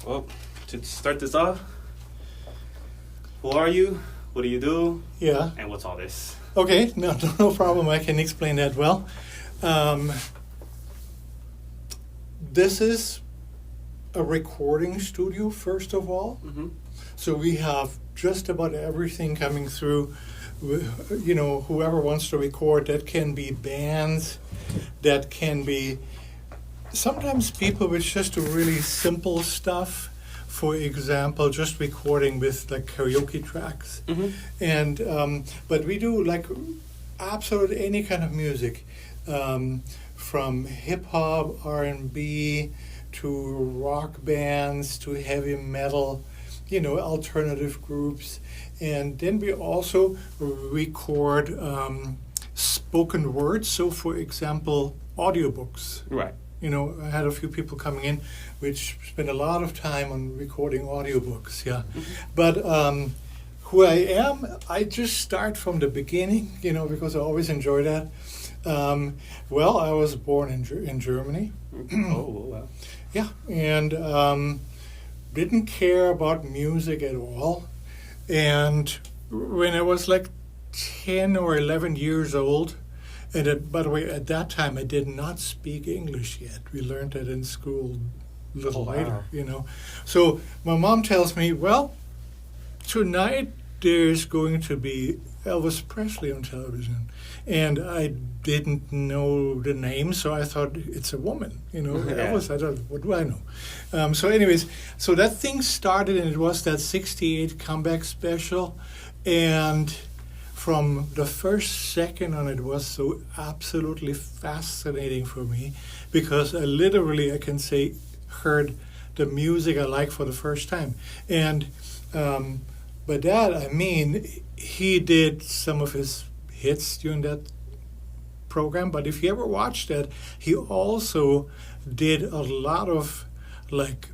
Well, to start this off, who are you? What do you do? Yeah. And what's all this? Okay. No problem. I can explain that well. This is a recording studio, first of all. Mm-hmm. So we have just about everything coming through. You know, whoever wants to record, that can be bands, that can be sometimes people with just really simple stuff. For example, just recording with like karaoke tracks. Mm-hmm. And but we do like absolutely any kind of music, from hip hop, R&B, to rock bands, to heavy metal, you know, alternative groups. And then we also record spoken words. So, for example, audiobooks. Right. You know, I had a few people coming in which spend a lot of time on recording audiobooks, yeah. Mm-hmm. But who I am, I just start from the beginning, you know, because I always enjoy that. Well, I was born in Germany. Oh, wow. Yeah, and didn't care about music at all. And when I was like 10 or 11 years old, and by the way, at that time I did not speak English yet. We learned that in school a little later, you know. So my mom tells me, well, tonight there's going to be Elvis Presley on television. And I didn't know the name, so I thought it's a woman, you know. Yeah. Elvis, I don't, what do I know? So anyways, so that thing started, and it was that 68 comeback special. And from the first second on, it was so absolutely fascinating for me, because I can say, heard the music I like for the first time. And by that, I mean, he did some of his hits during that program, but if you ever watched that, he also did a lot of like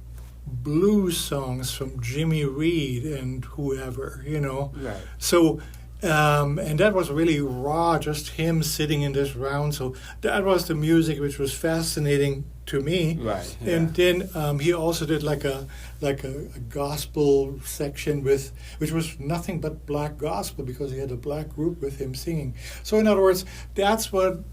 blues songs from Jimmy Reed and whoever, you know. Right. So and that was really raw, just him sitting in this round. So that was the music which was fascinating to me. Right. Yeah. And then he also did like a gospel section which was nothing but black gospel, because he had a black group with him singing. So in other words, that's what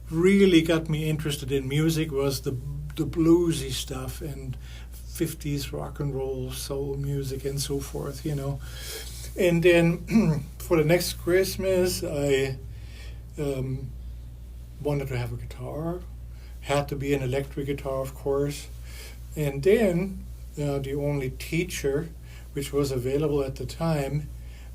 really got me interested in music, was the bluesy stuff and 50s rock and roll, soul music and so forth, you know. And then for the next Christmas, I wanted to have a guitar. Had to be an electric guitar, of course. And then the only teacher which was available at the time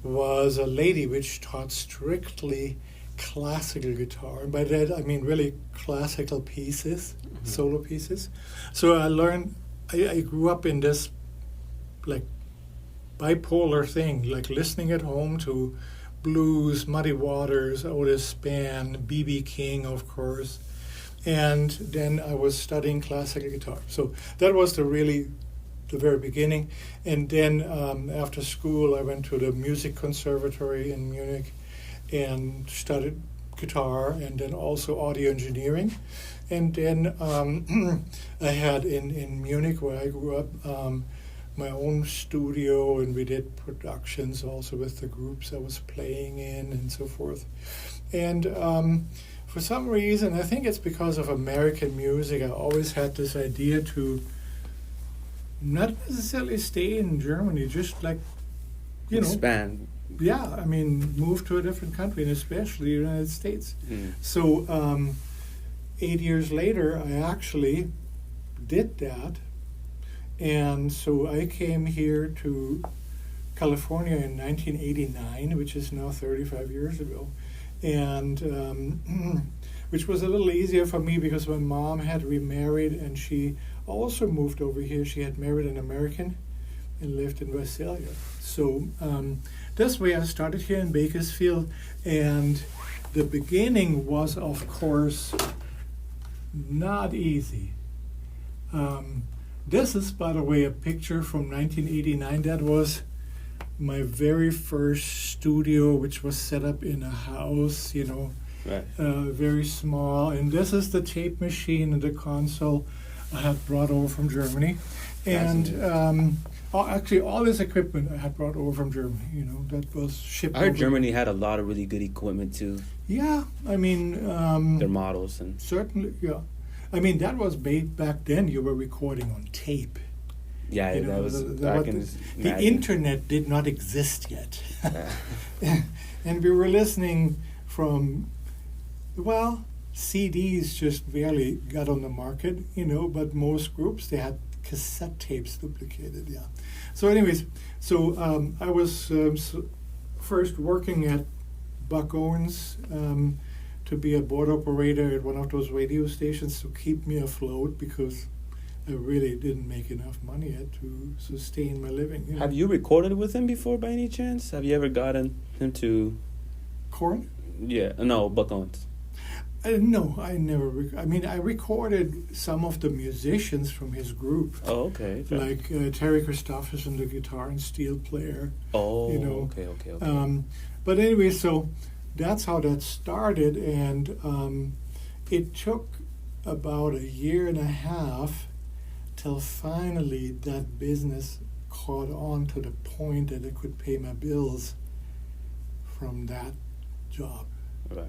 was a lady which taught strictly classical guitar. And by that, I mean really classical pieces, solo pieces. So I learned, I grew up in this like bipolar thing, like listening at home to blues, Muddy Waters, Otis Spann, B.B. King, of course. And then I was studying classical guitar. So that was the very beginning. And then after school, I went to the music conservatory in Munich and studied guitar, and then also audio engineering. And then I had in Munich, where I grew up, my own studio, and we did productions also with the groups I was playing in and so forth. And for some reason, I think it's because of American music, I always had this idea to not necessarily stay in Germany, just like, you know. Expand. Yeah, I mean, move to a different country, and especially the United States. So 8 years later, I actually did that. And so I came here to California in 1989, which is now 35 years ago. And which was a little easier for me because my mom had remarried, and she also moved over here. She had married an American and lived in Visalia. So that's where I started here in Bakersfield. And the beginning was, of course, not easy. This is, by the way, a picture from 1989. That was my very first studio, which was set up in a house, you know, Right. Very small. And this is the tape machine and the console I had brought over from Germany. And Fascinating. actually, all this equipment I had brought over from Germany. You know, that was shipped. I heard over. Germany had a lot of really good equipment too. Yeah, I mean, Their models and certainly, yeah. I mean, that was back then. You were recording on tape. yeah, You that know, was. the, I what can the, just the imagine. internet did not exist yet, Yeah. and we were listening from, well, CDs just barely got on the market, you know. But most groups, they had cassette tapes duplicated. Yeah. So, anyways, I was first working at Buck Owens to be a board operator at one of those radio stations to keep me afloat because I really didn't make enough money yet to sustain my living. You know. Have you recorded with him before by any chance? Have you ever gotten him to? Corn? Yeah, no, Buck Owens. No, I never. I recorded some of the musicians from his group, Oh, okay. Fair. like Terry Christopherson, the guitar and steel player. Oh, you know, okay. But anyway, so that's how that started, and it took about a year and a half till finally that business caught on to the point that I could pay my bills from that job. Right.